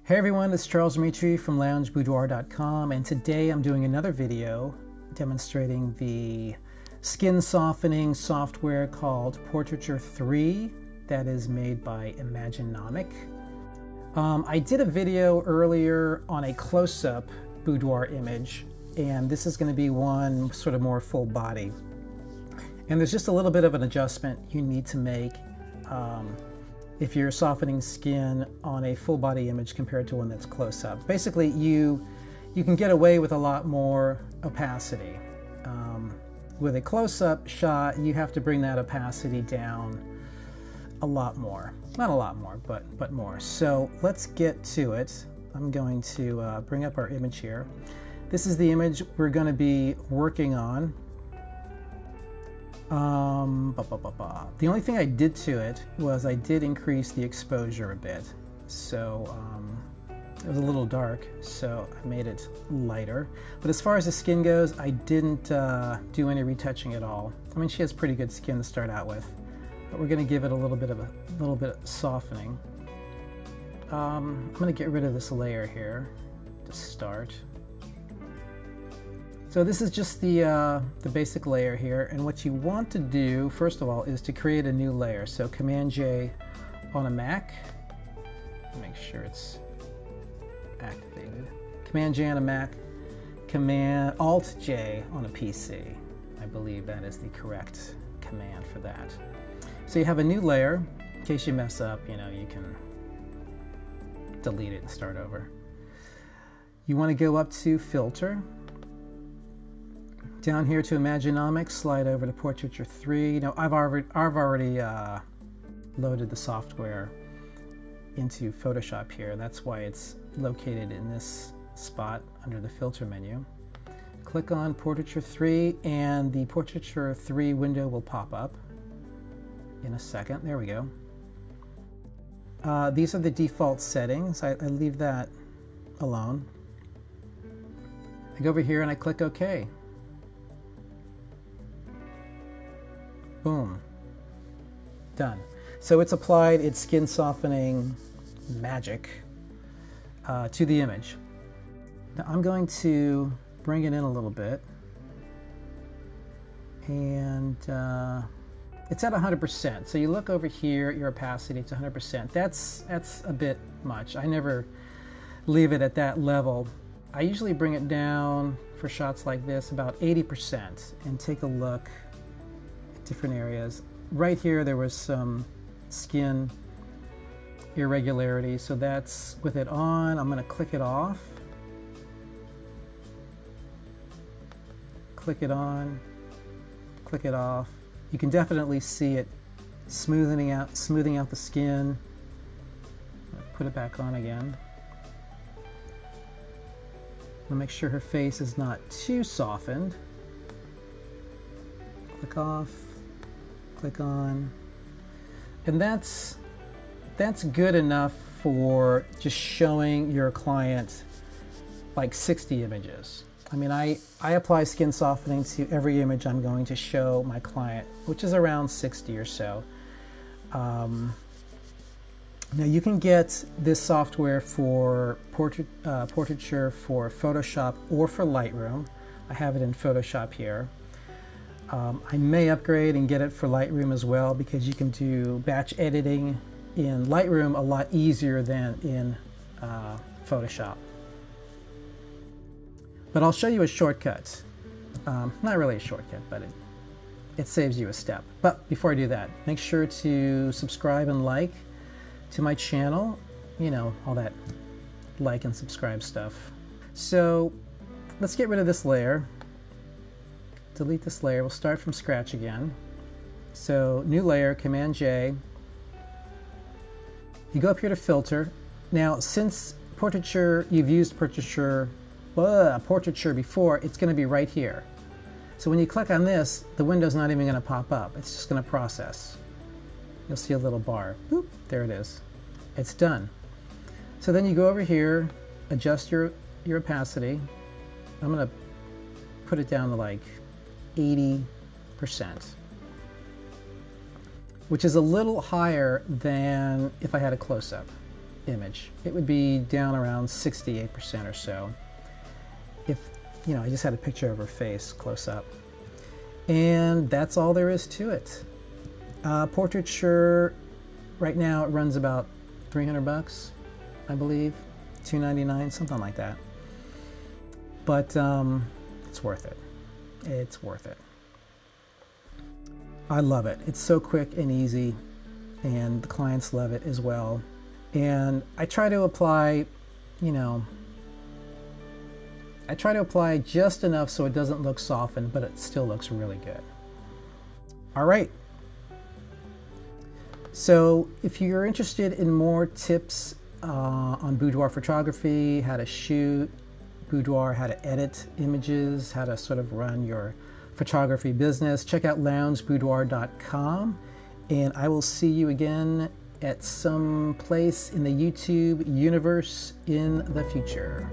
Hey everyone, it's Charles Dimitri from loungeboudoir.com, and today I'm doing another video demonstrating the skin softening software called Portraiture 3 that is made by Imaginomic. I did a video earlier on a close-up boudoir image, and this is going to be one sort of more full body. And there's just a little bit of an adjustment you need to make if you're softening skin on a full body image compared to one that's close up. Basically, you can get away with a lot more opacity. With a close-up shot, you have to bring that opacity down a lot more. Not a lot more, but more. So let's get to it. I'm going to bring up our image here. This is the image we're going to be working on. The only thing I did to it was I did increase the exposure a bit. So it was a little dark, so I made it lighter. But as far as the skin goes, I didn't do any retouching at all. I mean, she has pretty good skin to start out with, but we're going to give it a little bit of softening. I'm going to get rid of this layer here to start. So this is just the basic layer here, and what you want to do, first of all, is to create a new layer. So Command-J on a Mac, make sure it's activated. Command-J on a Mac, Alt-J on a PC. I believe that is the correct command for that. So you have a new layer. In case you mess up, you know, you can delete it and start over. You want to go up to Filter. Down here to Imaginomic, slide over to Portraiture 3. You know, I've already loaded the software into Photoshop here. That's why it's located in this spot under the filter menu. Click on Portraiture 3 and the Portraiture 3 window will pop up in a second. There we go. These are the default settings. I leave that alone. I go over here and I click OK. Boom. Done. So it's applied its skin softening magic to the image. Now I'm going to bring it in a little bit, and it's at 100%. So you look over here at your opacity, it's 100%. That's a bit much. I never leave it at that level. I usually bring it down for shots like this about 80% and take a look at different areas. Right here there was some skin irregularity, so that's with it on. I'm going to click it off, click it on, click it off. You can definitely see it smoothing out the skin. Put it back on again. I'll make sure her face is not too softened. Click off, click on, and that's good enough for just showing your client like 60 images. I mean, I apply skin softening to every image I'm going to show my client, which is around 60 or so. Now you can get this software for Portraiture for Photoshop or for Lightroom. I have it in Photoshop here. I may upgrade and get it for Lightroom as well, because you can do batch editing in Lightroom a lot easier than in Photoshop. But I'll show you a shortcut. Not really a shortcut, but it saves you a step. But before I do that, make sure to subscribe and like to my channel. You know, all that like and subscribe stuff. So let's get rid of this layer. Delete this layer. We'll start from scratch again. So new layer, Command-J. You go up here to Filter. Now, since Portraiture, you've used Portraiture before, it's going to be right here. So when you click on this, the window's not even going to pop up. It's just going to process. You'll see a little bar. Boop, there it is. It's done. So then you go over here, adjust your opacity. I'm going to put it down to like 80%, which is a little higher than if I had a close-up. image. It would be down around 68% or so. If, you know, I just had a picture of her face close up. And that's all there is to it. Portraiture, right now it runs about 300 bucks, I believe, $2.99, something like that. But it's worth it. It's worth it. I love it. It's so quick and easy, and the clients love it as well. And I try to apply, you know, I try to apply just enough so it doesn't look softened, but it still looks really good. All right. So if you're interested in more tips on boudoir photography, how to shoot boudoir, how to edit images, how to sort of run your photography business, check out loungeboudoir.com, and I will see you again at some place in the YouTube universe in the future.